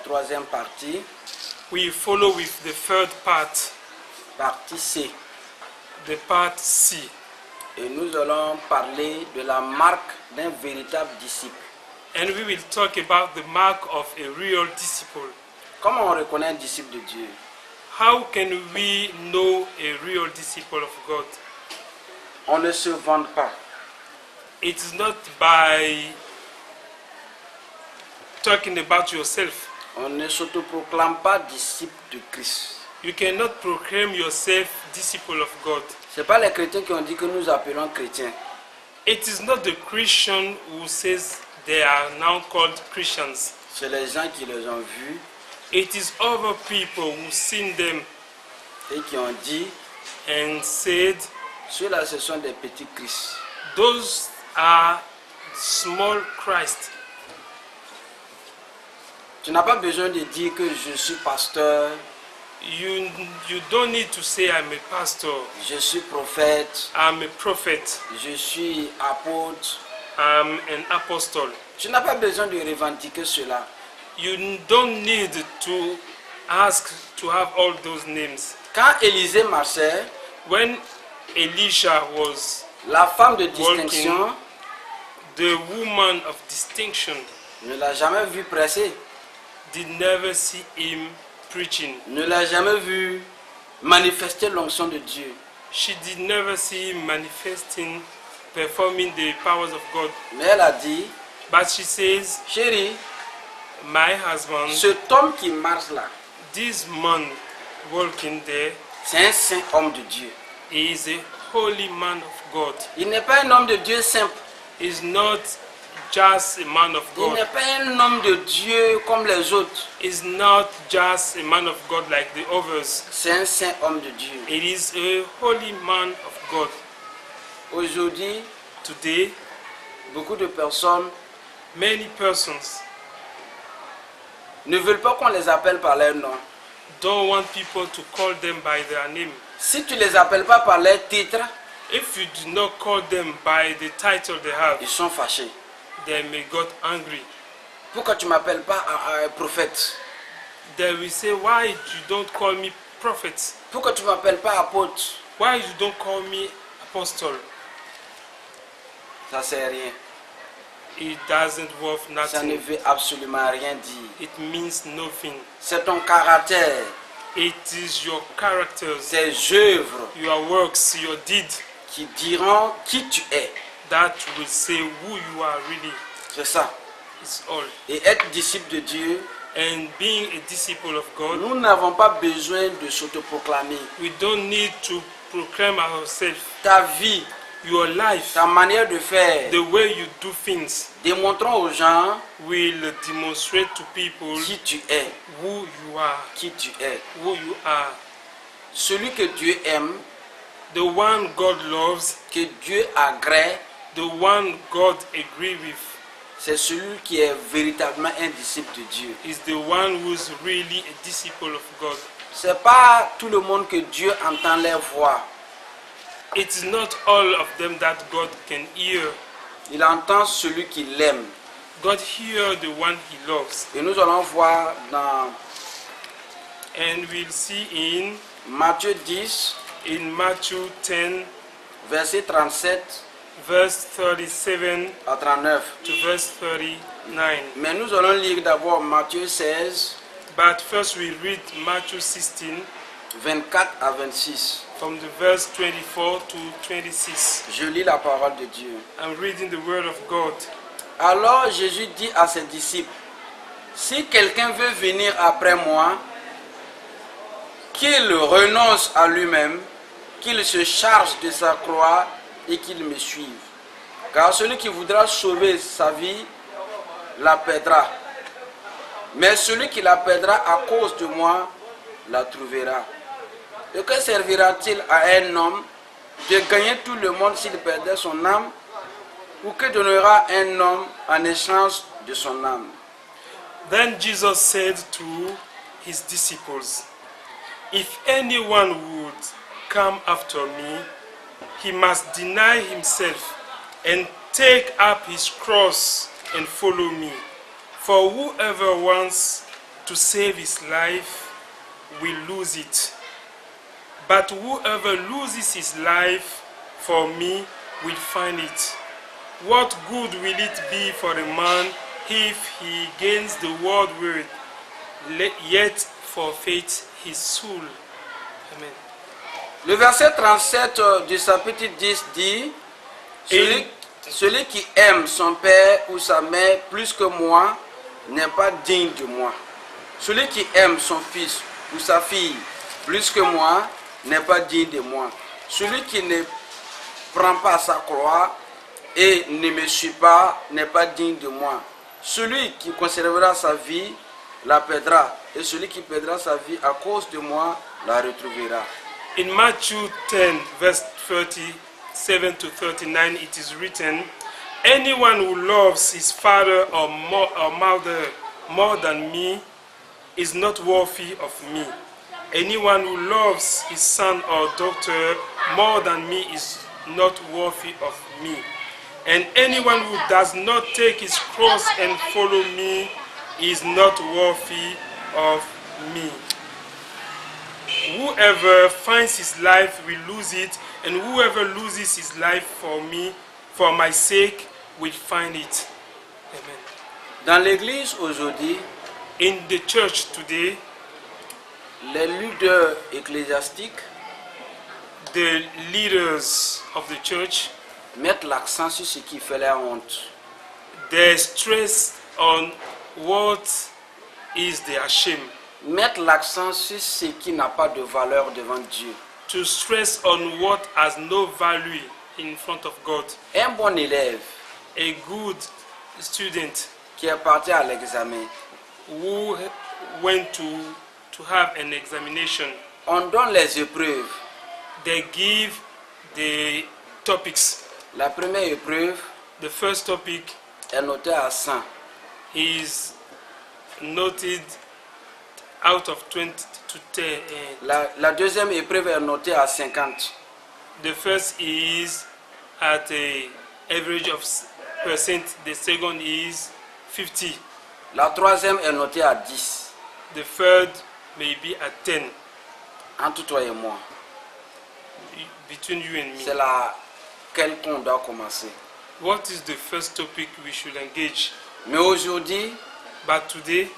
troisième partie. We follow with the third part, Partie C. the part C. Et nous allons parler de la marque d'un véritable disciple. And we will talk about the mark of a real disciple. Comment on reconnaît un disciple de Dieu? How can we know a real disciple of God? On ne se vante pas. It is not by talking about yourself. On ne s'autoproclame pas disciple de Christ. You cannot proclaim yourself disciple of God. Ce n'est pas les chrétiens qui ont dit que nous appelons chrétiens. It is not the Christian who says they are now called Christians. C'est les gens qui les ont vus It is other people who seen them et qui ont dit, and said, ceux-là ce sont des petits Christ. those are small Christ. Tu n'as pas besoin de dire que je suis pasteur, You don't need to say I'm a pastor, je suis prophète, I'm a prophet, je suis apôtre. I'm an apostle. Tu n'as pas besoin de revendiquer cela. You don't need to ask to have all those names. Quand Élisée marchait, When Elisha was la femme de distinction the woman of distinction, ne l'a jamais vu prêcher, did never see him preaching. ne l'a jamais vu manifester l'onction de Dieu. She did never see him manifesting, performing the powers of God. Mais elle a dit, But she says, chérie, my husband, cet homme qui marche là, this man walking there, c'est un saint homme de Dieu. is a holy man of God. Il n'est pas un homme de Dieu simple. Is not just a man of Il n'est God. pas un homme de Dieu comme les autres. Is not just a man of God like the others. C'est un saint homme de Dieu. It is a holy man of God. Aujourd'hui, Today, beaucoup de personnes many persons ne veulent pas qu'on les appelle par leur nom. don't want people to call them by their name. Si tu ne les appelles pas par leur titre, If you do not call them by the title they have, ils sont fâchés. they may get angry. Pourquoi tu ne m'appelles pas prophète? They will say, why you don't call me prophet? Pourquoi tu ne m'appelles pas apôtre? Why you don't call me apostle? Ça ne sert à rien. It doesn't worth Ça ne nothing. veut absolument rien dire. It means nothing. C'est ton caractère, It is your characters, tes œuvres your works, your deeds qui diront qui tu es. that will say who you are really. C'est ça. It's all. Et être disciple de Dieu, And being a disciple of God, nous n'avons pas besoin de s'autoproclamer. we don't need to proclaim ourselves. Ta vie, Your life, ta manière de faire, the way you do things, démontrons aux gens will demonstrate to people qui tu es. who you are, Qui tu es. who you are. Celui que Dieu aime, The one God loves, que Dieu agrée, the one God agree with, c'est celui qui est véritablement un disciple de Dieu. is the one who's really a disciple of God. C'est pas tout le monde que Dieu entend leur voix. It is not all of them that God can hear. Il entend celui qui l'aime. God hear the one he loves. Et nous allons voir dans And we'll see in Matthieu 10, Matthew 10, verset 37 verse 37 à 39. to verse 39. Mais nous allons lire d'abord Matthieu 16, But first we read Matthew 16 24 à 26. from the verse 24 to 26. Je lis la parole de Dieu. I'm reading the word of God. Alors Jésus dit à ses disciples, si quelqu'un veut venir après moi, qu'il renonce à lui-même, qu'il se charge de sa croix et qu'il me suive. Car celui qui voudra sauver sa vie la perdra. Mais celui qui la perdra à cause de moi la trouvera. De que servira-t-il à un homme de gagner tout le monde s'il perdait son âme? Ou que donnera un homme en échange de son âme? Then Jesus said to his disciples, if anyone would come after me, he must deny himself and take up his cross and follow me. For whoever wants to save his life will lose it. But whoever loses his life for me will find it. What good will it be for a man if he gains the world world, yet forfeit his soul? Amen. Le verset 37 du chapitre 10 dit, celui qui aime son père ou sa mère plus que moi n'est pas digne de moi. Celui qui aime son fils ou sa fille plus que moi n'est pas digne de moi. Celui qui ne prend pas sa croix et ne me suit pas n'est pas digne de moi. Celui qui conservera sa vie la perdra, et celui qui perdra sa vie à cause de moi la retrouvera. In Matthew 10, verse 37 to 39, it is written, anyone who loves his father or mother more than me is not worthy of me. Anyone who loves his son or daughter more than me is not worthy of me. And anyone who does not take his cross and follow me is not worthy of me. Whoever finds his life will lose it, and whoever loses his life for me, for my sake, will find it. Amen. Dans l'église aujourd'hui, In the church today, les leaders ecclésiastiques the leaders of the church, mettent l'accent sur ce qui fait la honte. they stress on what is their shame, Mettent l'accent sur ce qui n'a pas de valeur devant Dieu. to stress on what has no value in front of God. Un bon élève A good student qui est parti à l'examen, who went to have an examination, on donne les épreuves. they give the topics. La première épreuve The first topic est notée à 100. is noted out of 20 to 10. La deuxième épreuve est notée à 50. The first is at a average of percent. The second is 50. La troisième est notée à 10. The third may be at 10. Entre toi et moi, Between you and me. c'est laquelle qu'on doit commencer. What is the first topic we should engage? Mais aujourd'hui, But today,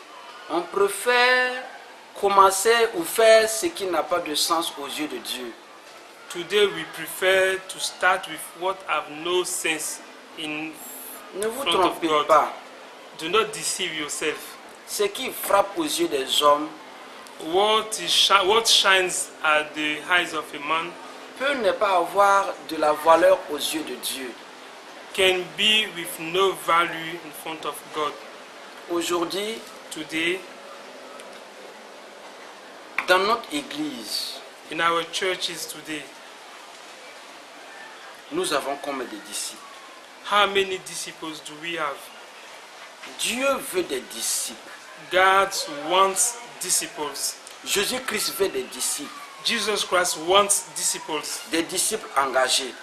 on préfère commencer ou faire ce qui n'a pas de sens aux yeux de Dieu. today we prefer to start with what have no sense in Ne vous front of trompez God. pas. Do not deceive yourself. Ce qui frappe aux yeux des hommes What shines at the eyes of a man peut ne pas avoir de la valeur aux yeux de Dieu. can be with no value in front of God. Aujourd'hui, Today, dans notre église, in our churches today, nous avons comme des disciples. how many disciples do we have? Dieu veut des disciples. God wants disciples. Jésus-Christ veut des disciples. Jesus Christ wants disciples. Des disciples engagés.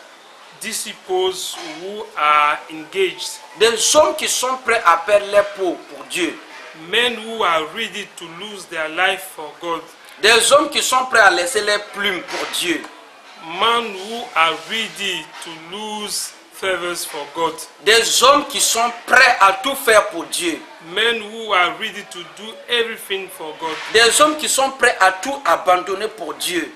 Disciples who are engaged. Des hommes qui sont prêts à perdre leur peau pour Dieu. Men who are ready to lose their life for God. Des hommes qui sont prêts à laisser leurs plumes pour Dieu. Men who are ready to lose favors for God. Des hommes qui sont prêts à tout faire pour Dieu. Men who are ready to do everything for God. Des hommes qui sont prêts à tout abandonner pour Dieu.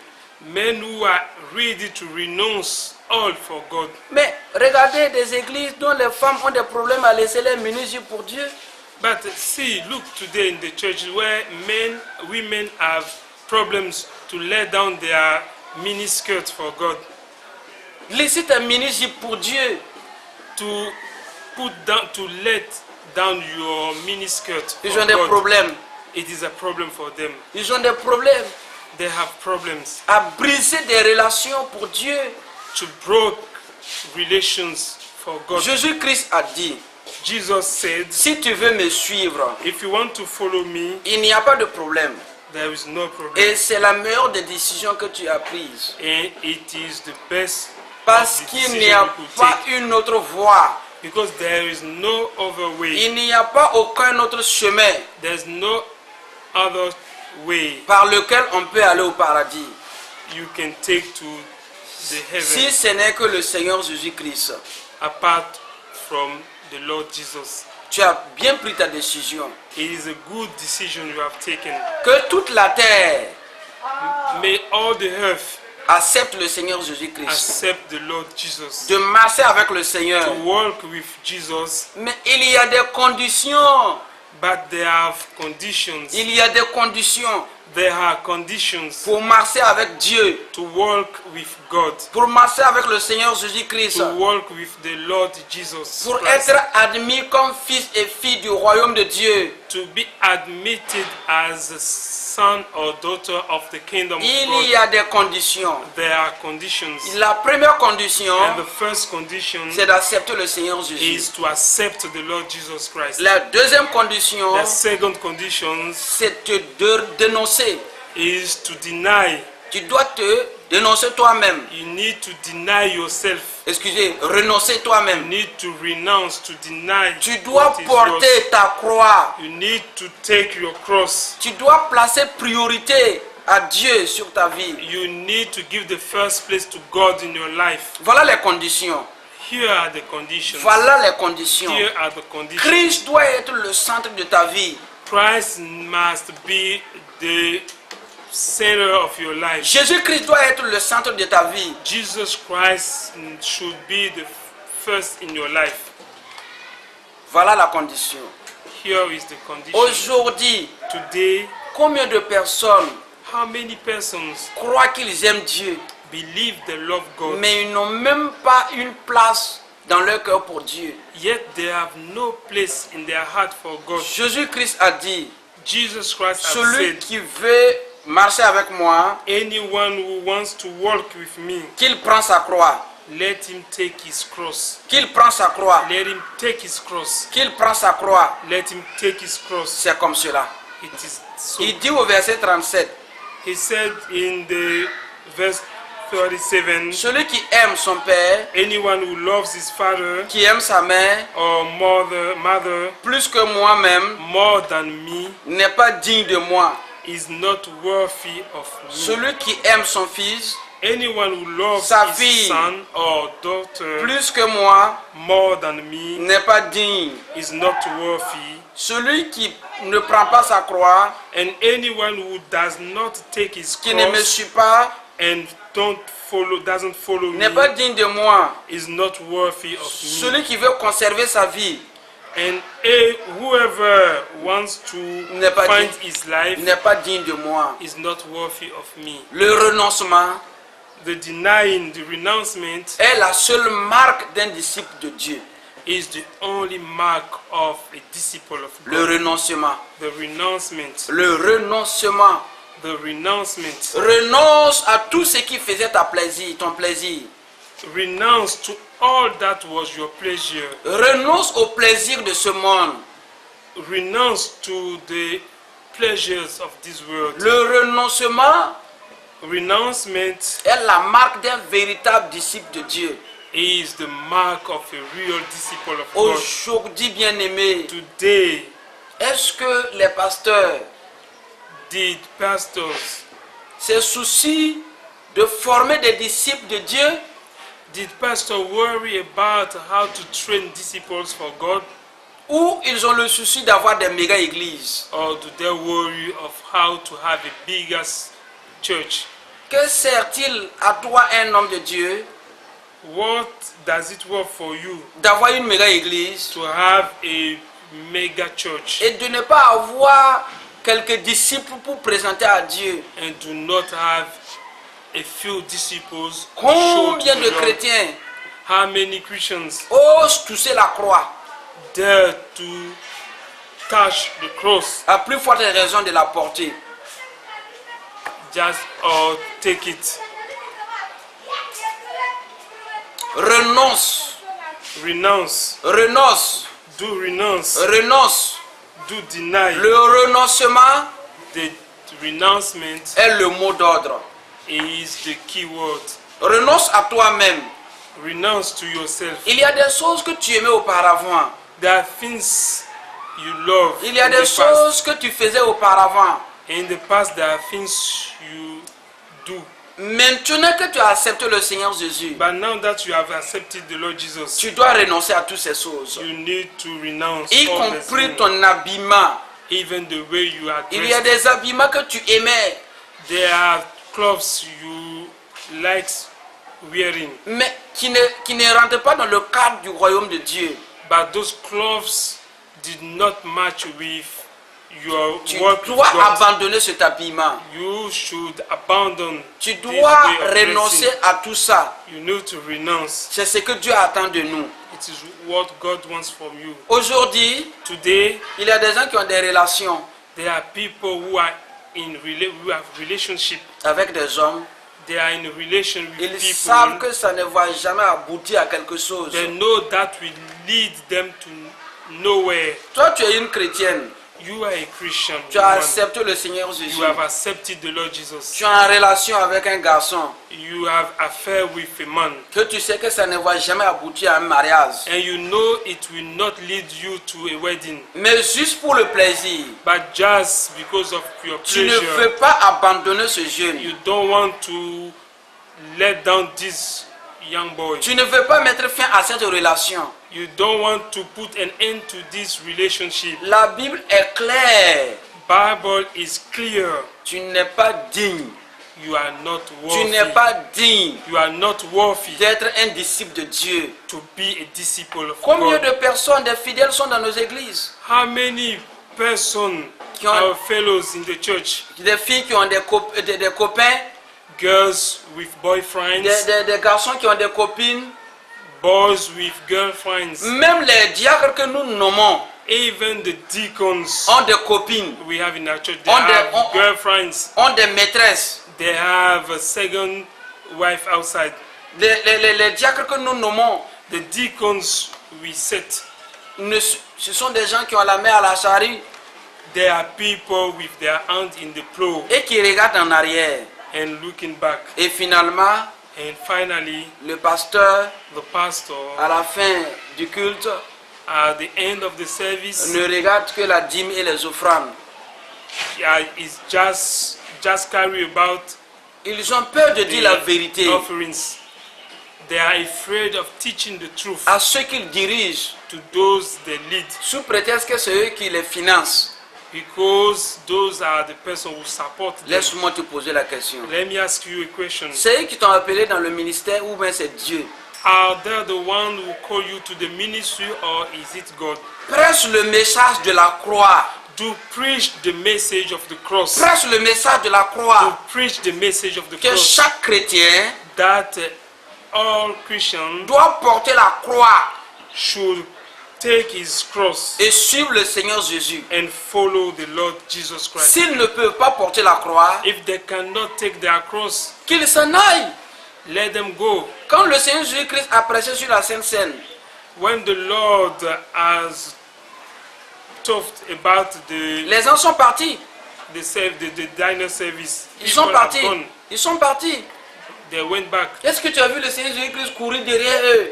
Men who are ready to renounce all for God. Mais regardez des églises dont les femmes ont des problèmes à laisser leurs ministres pour Dieu. But see, look today in the church where women have problems to lay down their miniskirts for God. Laissez tes ministres pour Dieu. To let down your miniskirt Ils for ont des God. problèmes. It is a problem for them. Ils ont des problèmes They have problems à briser des relations pour Dieu. to break relations for God. Jésus-Christ a dit, Jesus said, si tu veux me suivre, if you want to follow me, il n'y a pas de problème. there is no problem. Et c'est la meilleure des décisions que tu as prises. And it is the best Parce of the qu'il n'y decision a you could pas take. une autre voie. Because there is no other way. Il n'y a pas aucun autre chemin There's no other way par lequel on peut aller au paradis. you can take to the heaven Si ce n'est que le Seigneur Jésus-Christ, apart from the Lord Jesus. tu as bien pris ta décision. It is a good decision you have taken. Que toute la terre May all the earth accepte le Seigneur Jésus-Christ. accept the Lord Jesus. De marcher avec le Seigneur. To walk with Jesus, Mais il y a des conditions. but they have conditions. Il y a des conditions There are conditions pour marcher avec Dieu. to walk with God, Pour marcher avec le Seigneur Jésus-Christ. to walk with the Lord Jesus Pour Christ, être admis comme fils et fille du royaume de Dieu. to be admitted as a son or daughter of the kingdom of Il y God. a des conditions. There are conditions. La première condition, And the first condition c'est d'accepter le Seigneur Jésus. is to accept the Lord Jesus Christ. La deuxième condition, The second condition c'est de dénoncer. is to deny. Tu dois te dénoncer toi-même. You need to deny yourself. Excusez, renoncer You toi-même. need to renounce, to deny. Tu dois what is yours. porter ta croix. You need to take your cross. Tu dois placer priorité à Dieu sur ta vie. You need to give the first place to God in your life. Voilà les conditions. Here are the conditions. Voilà les conditions. Here are the conditions. Christ doit être le centre de ta vie. Christ must be the center of your life. Jésus-Christ doit être le centre de ta vie. Jesus Christ should be the first in your life. Voilà la condition. Here is the condition. Aujourd'hui, Today, combien de personnes how many persons croient qu'ils aiment Dieu, believe they love God, mais ils n'ont même pas une place dans leur cœur pour Dieu? yet they have no place in their heart for God? Jésus-Christ a dit, Jesus Christ has celui said, qui veut marcher avec moi, anyone who wants to walk with me, qu'il prend sa croix. let him take his cross. Qu'il prend sa croix. Let him take his cross. Qu'il prend sa croix. Let him take his cross. C'est comme cela. It is so. Il dit au verset 37, He said in the verse 37, celui qui aime son père, anyone who loves his father qui aime sa mère, or mother plus que moi-même, more than me n'est pas digne de moi. is not worthy of me. Celui qui aime son fils, Anyone who loves sa his fille son or daughter plus que moi, more than me n'est pas digne. is not worthy. Celui qui ne prend pas sa croix, And anyone who does not take his qui ne me cross suit pas, and doesn't follow n'est me pas digne de moi. is not worthy of me. Celui qui veut conserver sa vie And whoever wants to N'est pas find digne. his life n'est pas digne de moi. is not worthy of me. Le renoncement The denying, the renouncement est la seule marque d'un disciple de Dieu. is the only mark of a disciple of Le God. renoncement. The renouncement. Le renoncement. The renouncement. Renonce à tout ce qui faisait ton plaisir. Renounce to all that was your pleasure. Renonce au plaisir de ce monde. Renounce to the pleasures of this world. Le renoncement Renouncement est la marque d'un véritable disciple de Dieu. is the mark of a real disciple of God. Aujourd'hui, bien-aimés, Today, est-ce que les pasteurs did pastors, se soucient de former des disciples de Dieu, did pastors worry about how to train disciples for God, ou ils ont le souci d'avoir des méga-églises? or do they worry of how to have a bigger church? Que sert-il à toi, un homme de Dieu, What does it work for you d'avoir une méga-église to have a mega church et de ne pas avoir quelques disciples pour présenter à Dieu? and do not have a few disciples to show to Combien de the Lord? chrétiens How many Christians osent toucher la croix, dare to touch the cross à plus forte raison de la porter? just or take it? Renonce, Renounce, renonce, do renounce, renonce. do deny. Le renoncement The renouncement est le mot d'ordre. is the key word. Renonce à toi-même. Renounce to yourself. Il y a des choses que tu aimais auparavant. There are things you love Il y a in des the past. choses que tu faisais auparavant. In the past, there are things you do. Maintenant que tu as accepté le Seigneur Jésus, But now that you have accepted the Lord Jesus, tu dois renoncer à toutes ces choses. you need to renounce Y all the compris sin, ton habillement. even the way you are Il y a dressed. des habillements que tu aimais, There are clothes you like wearing, mais qui ne rentrent pas dans le cadre du royaume de Dieu. but those clothes did not match with your Tu work with dois God. abandonner cet habillement. You should abandon Tu this dois way of renoncer dressing. à tout ça. You need to renounce. C'est ce que Dieu attend de nous. It is what God wants from you. Aujourd'hui, Today, il y a des gens qui ont des relations there are people who are who have relationship. avec des hommes. They are in a relation with Ils people. savent que ça ne va jamais aboutir à quelque chose. They know that will lead them to nowhere. Toi, tu es une chrétienne. You are a Christian Tu as woman. accepté le Seigneur Jésus. You have accepted the Lord Jesus. Tu es en relation avec un garçon You have affair with a man, que tu sais que ça ne va jamais aboutir à un mariage. and you know it will not lead you to a wedding. Mais juste pour le plaisir, But just because of your tu ne pleasure, veux pas abandonner ce jeune. you don't want to let down this young boy. Tu ne veux pas mettre fin à cette relation. You don't want to put an end to this relationship. La Bible est claire. Bible is clear. Tu n'es pas digne. You are not Tu worthy. n'es pas digne You are not worthy d'être un disciple de Dieu. to be a disciple of Combien God. de personnes, des fidèles sont dans nos églises? How many persons, Qui ont- our fellows in the church, Des filles qui ont des copains, girls with boyfriends, des garçons qui ont des copines, boys with girlfriends, même les diacres que nous nommons even the deacons ont des copines, we have in our church, they On the- have on- girlfriends, ont des maîtresses. they have a second wife outside. Les diacres que nous nommons, The deacons we set, ce sont des gens qui ont la main à la charrue they are people with their hand in the plow et qui regardent en arrière. and looking back. Et finalement, And finally, le pasteur, the pastor, à la fin du culte, at the end of the service, ne regarde que la dîme et les offrandes. is just carry about Ils ont peur de dire la vérité the offerings. They are afraid of teaching the truth à ceux qu'ils dirigent, to those they lead, sous prétexte que c'est eux qui les financent. because those are the person who support them. Laisse-moi te poser la question. Let me ask you a question. C'est eux qui t'ont appelé dans le ministère ou bien c'est Dieu? Are they the one who call you to the ministry, or is it God? Prêche le message de la croix. To preach the message of the cross. Prêche le message de la To croix. preach the message of the Que cross. chaque chrétien That all Christians doit porter la croix should take his cross et suivre le Seigneur Jésus. and follow the Lord Jesus Christ. S'ils ne peuvent pas porter la croix, If they cannot take their cross, qu'ils s'en aillent. let them go. Quand le Seigneur Jésus-Christ a prêché sur la Sainte Seine, When the Lord has talked about the les gens sont partis. dinner service, Ils sont people have partis. gone. Ils sont partis. They went back. Est-ce que tu as vu le Seigneur Jésus-Christ courir derrière eux?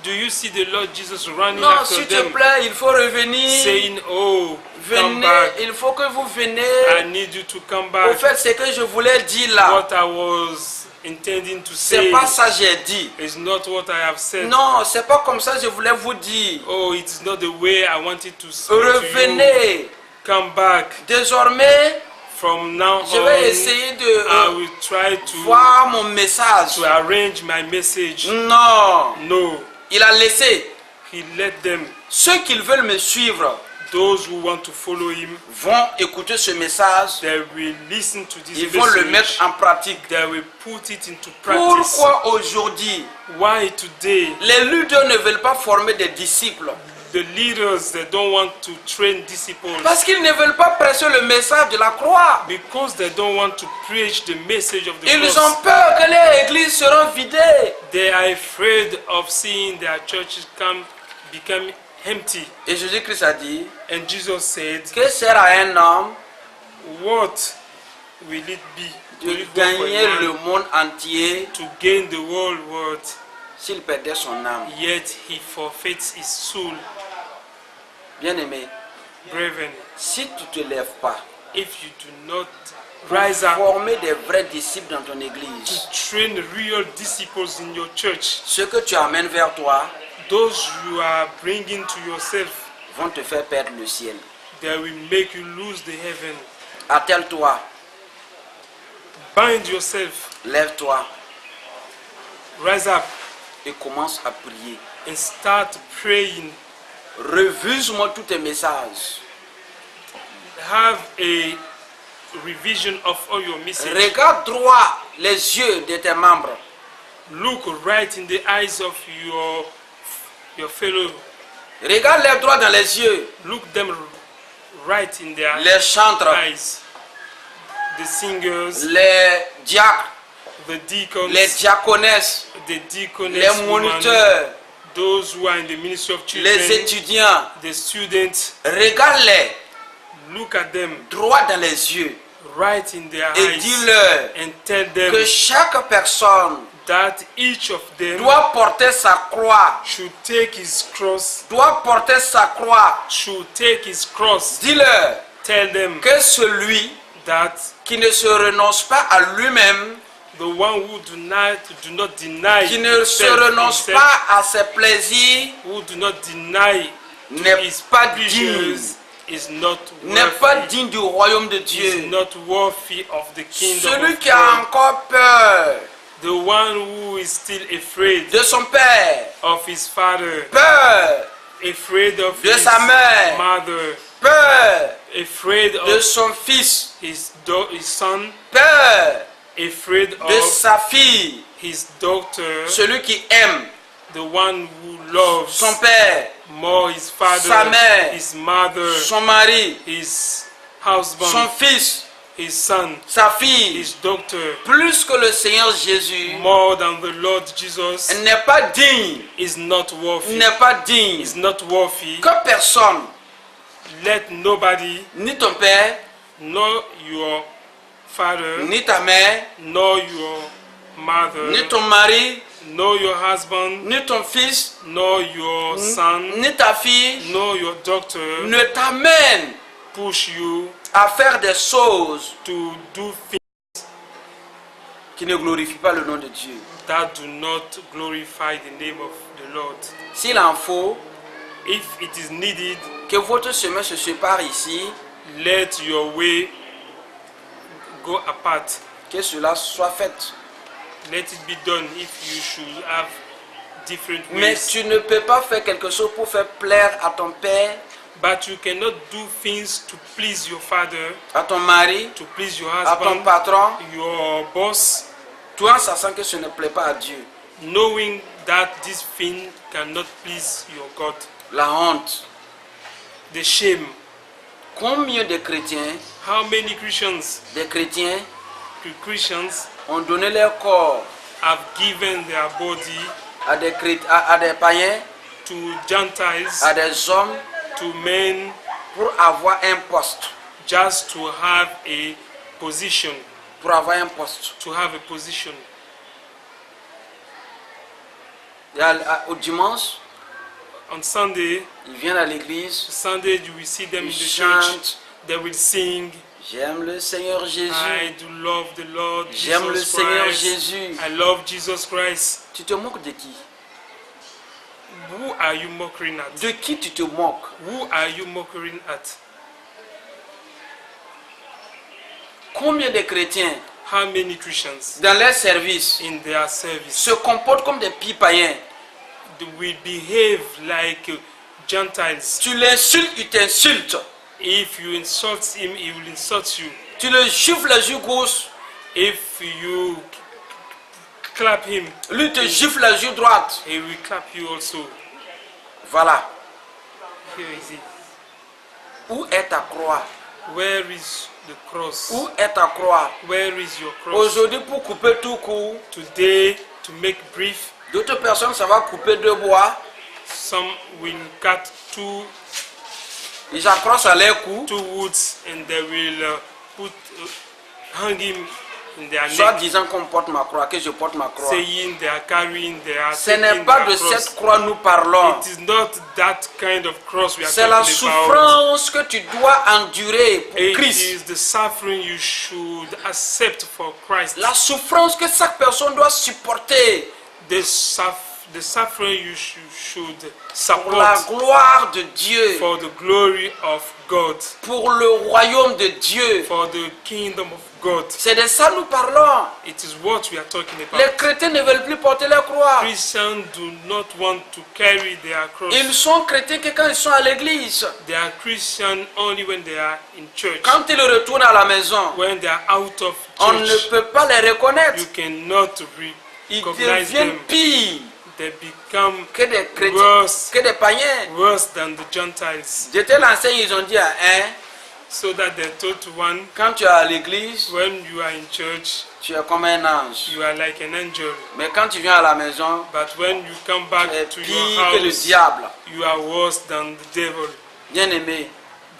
Do you see the Lord Jesus running Non, after s'il te them, plaît, il faut revenir. saying, "Oh, come Venez, back. il faut que vous I venez. need you to come Au back." fait, ce que je voulais dire là, What I was intending to c'est say pas ça que j'ai dit. is not what I have said. Non, c'est pas comme ça que je voulais vous dire. Oh, it's not the way I wanted to say to you. Revenez. Come back. Désormais, From now je vais on, essayer I de will try to voir mon message. arrange my message. Non, No, il a laissé. he let them. Ceux qui veulent me suivre Those who want to follow him, vont écouter ce message. they will listen to this Ils vont le message. mettre en pratique. They will put it into practice. Pourquoi aujourd'hui Why today les leaders ne veulent pas former des disciples? the leaders, they don't want to train disciples? Parce qu'ils ne veulent pas prêcher le message de la croix. Because they don't want to preach the message of the Ils cross. ont peur que les églises seront vidées. They are afraid of seeing their churches become empty. Et Jésus-Christ a dit, And Jesus said, que sert à un homme what will it be? Will de it go for a gagner man le monde entier to gain the whole world, s'il perdait son âme? yet he forfeits his soul? Bien-aimé, brethren, si tu ne te lèves pas if you do not pour rise up former des vrais disciples dans ton to église, train real disciples in your church, ceux que tu amènes vers toi those you are bringing to yourself, vont te faire perdre le ciel. they will make you lose the heaven. Attelle-toi, Bind yourself, lève-toi rise up, et commence à prier. and start praying. Refuse-moi tous tes messages. Have a revision of all your messages. Regarde droit les yeux de tes membres. Look right in the eyes of your fellow. Regarde-les droit dans les yeux. Look them right in their Les chantres, eyes. The singers, les diacres, the deacons, les diaconesses, the les deaconess, women, moniteurs, those who are in the ministry of children, les étudiants. the students. Regarde-les Look at them droit dans les yeux right in their et eyes dis-leur and tell them que chaque personne that each of them doit porter sa croix. should take his cross. Doit porter sa croix. Should take his cross. Dis-leur Tell them que celui that qui ne se renonce pas à lui-même, the one who do not deny qui ne se himself, renonce pas à ses plaisirs, who do not deny n'est his pas digne, pleasures, is not n'est pas worthy, digne du royaume de is Dieu. not worthy of the kingdom Celui of qui a God. encore peur The one who is still afraid de son père, of his father, peur afraid of de his sa mère, mother, peur afraid de of son fils, his son, peur afraid de of sa fille. his daughter, Celui qui aime the one who loves son père, more his father, sa mère, his mother, son mari, his husband, son fils, his son, sa fille, his daughter, plus que le Seigneur Jésus, more than the Lord Jesus, n'est pas digne, is not worthy. n'est pas digne. Is not worthy. Que personne, Let nobody, ni ton père, nor your father, ni ta mère, nor your mother, ni ton mari, nor your husband, ni ton fils, nor your son, ni ta fille, nor your daughter ne t'amène push you à faire des choses to do things qui ne glorifient pas le nom de Dieu. that do not glorify the name of the Lord. S'il en faut If it is needed, que votre chemin se sépare ici, let your way go apart. que cela soit fait. Let it be done if you should have different Mais ways. tu ne peux pas faire quelque chose pour faire plaire à ton père, But you cannot do things to please your father, à ton mari, to please your à ton husband, patron, your boss, toi en sachant que ce ne plaît pas à Dieu. knowing that this thing cannot please your God. La honte. The shame. Combien de chrétiens, How many Christians ont donné leur corps have given their body à des, à des païens, to Gentiles, à des hommes, to men, pour avoir un poste, just to have a position, pour avoir un poste. to have a position. Au dimanche, On Sunday, ils viennent à l'église, Sunday you will see them in ils the church. chantent. They will sing, J'aime le Seigneur Jésus. I do love the Lord J'aime le Jesus Seigneur Christ. Jésus. I love Jesus Christ. Tu te moques de qui? Who are you mocking at? De qui tu te moques? Who are you mocking at? Combien de chrétiens How many Christians dans leur service in their service se comportent comme des petits païens? will behave like Gentiles? Tu l'insultes, il t'insulte. If you insult him, he will insult you. Tu le gifles les yeux gauche, If you clap him, lui te gifle les yeux droite. he will clap you also. Voilà. Here is it. Où est ta croix? Where is the cross? Où est ta croix? Where is your cross? Aujourd'hui, pour couper tout court, Today, to make brief, d'autres personnes, ça va couper deux bois. some will cut Ils accrochent à leur cou. two woods and they will hang him in their soit neck, disant qu'on porte ma croix, que je porte ma croix. saying they are carrying, they are Ce n'est taking pas their de cross. cette croix nous parlons. It is not that kind of cross we are C'est la talking about. souffrance que tu dois endurer pour It Christ. is the suffering you should accept for Christ. La souffrance que chaque personne doit supporter The suffering you should pour la support gloire de Dieu, for the glory of God, pour le royaume de Dieu. for the kingdom of God. C'est de ça nous parlons. It is what we are talking Les about. chrétiens ne veulent plus porter la croix. Christians do not want to carry their cross. Ils sont chrétiens que quand ils sont à l'église. They are Christian only when they are in church. Quand ils retournent à la maison, When they are out of on ne church, peut pas les reconnaître. you cannot Ils recognize deviennent them. pires They become que des chrétiens, worse, que des païens. worse than the Gentiles. Je te l'enseigne, ils ont dit à un, So that they told to one, quand tu es à l'église, when you are in church, tu es comme un ange. you are like an angel. Mais quand tu viens à la maison, But when you come tu back es to your pire que le house, diable. you are worse than the devil. Bien-aimé,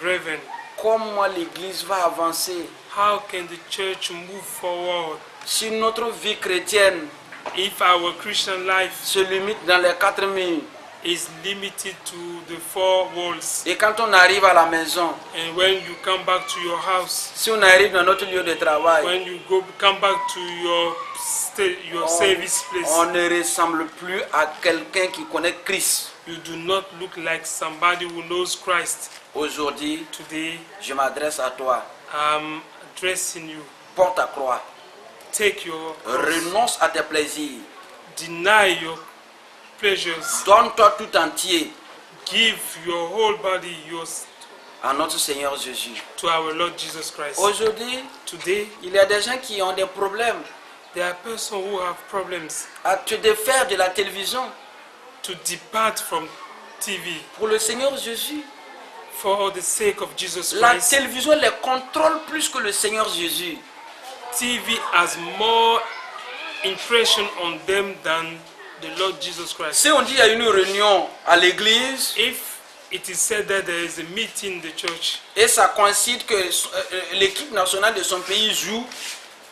Brethren, comment l'église va avancer how can the church move forward si notre vie chrétienne if our Christian life se limite dans les quatre murs? is limited to the four walls? Et quand on arrive à la maison, And when you come back to your house, si on arrive dans notre lieu de travail, when you come back to your service place, on ne ressemble plus à quelqu'un qui connaît Christ. you do not look like somebody who knows Christ. Aujourd'hui, Today, je m'adresse à toi. I'm addressing you. Porte ta croix. Take your cross. Renonce à tes plaisirs. Deny your pleasures. Donne-toi tout entier Give your whole body à notre Seigneur Jésus. to our Lord Jesus Christ. Aujourd'hui, Today, il y a des gens qui ont des problèmes there are persons who have problems à te défaire de la télévision. to depart from TV Pour le Seigneur Jésus, for the sake of Jesus la Christ. télévision les contrôle plus que le Seigneur Jésus. TV has more impression on them than the Lord Jesus Christ. Si on dit qu'il y a une réunion à l'église If it is said that there is a meeting in the church et ça coïncide que l'équipe nationale de son pays joue,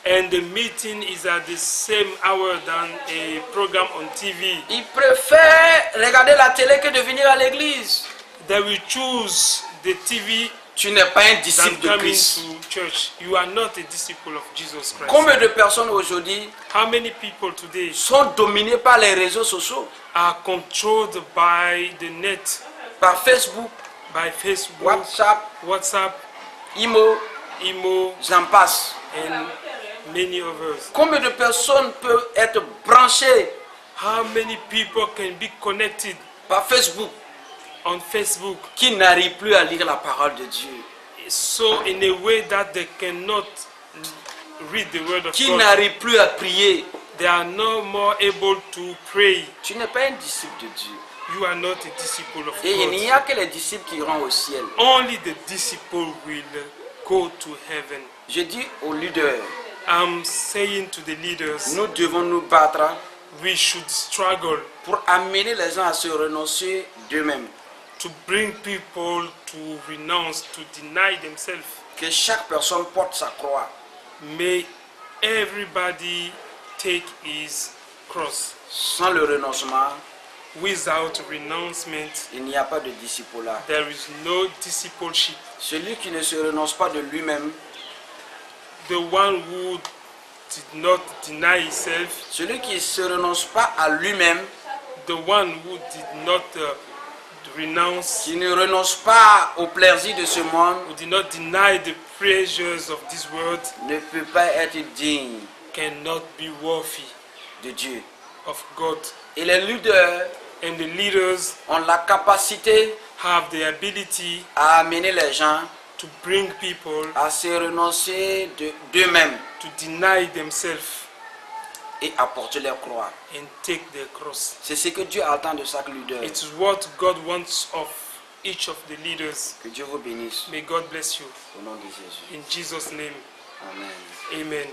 and the meeting is at the same hour than a program on TV, ils préfèrent regarder la télé que de venir à l'église. they will choose the TV Tu n'es pas un than disciple de coming Christ. to church. You are not a disciple of Jesus Christ. Combien de personnes aujourd'hui How many people today sont dominées par les réseaux sociaux, are controlled by the net, par Facebook, by Facebook, WhatsApp, Imo, j'en passe. and many others? Combien de personnes peuvent être branchées How many people can be connected par Facebook on Facebook qui n'arrivent plus à lire la parole de Dieu, so in a way that they cannot read the word of qui God? n'arrivent plus à prier? They are no more able to pray. Tu n'es pas un disciple de Dieu. You are not a disciple of Et il n'y God. a que les disciples qui iront au ciel. Only the disciple will go to heaven. Je dis aux leaders, I'm saying to the leaders, nous devons nous battre we should struggle pour amener les gens à se renoncer d'eux-mêmes. to bring people to renounce, to deny themselves. Que chaque personne porte sa croix. May everybody take his cross. Sans le renoncement, Without renouncement, il n'y a pas de disciple-là. there is no discipleship. Celui qui ne se renonce pas de lui-même, The one who did not deny himself, celui qui ne se renonce pas à lui-même, the one who did not renounce, qui ne renonce pas au plaisir de ce monde, who did not deny the pleasures of this world, ne peut pas être digne cannot be worthy de Dieu. of God. Et les leaders And the leaders ont la capacité have the ability à amener les gens to bring people à se renoncer d'eux-mêmes to deny themselves et à porter leur croix. and take their cross. C'est ce que Dieu attend de chaque leader. It is what God wants of each of the leaders. Que Dieu vous bénisse. May God bless you. Au nom de Jésus. In Jesus' name, Amen. amen.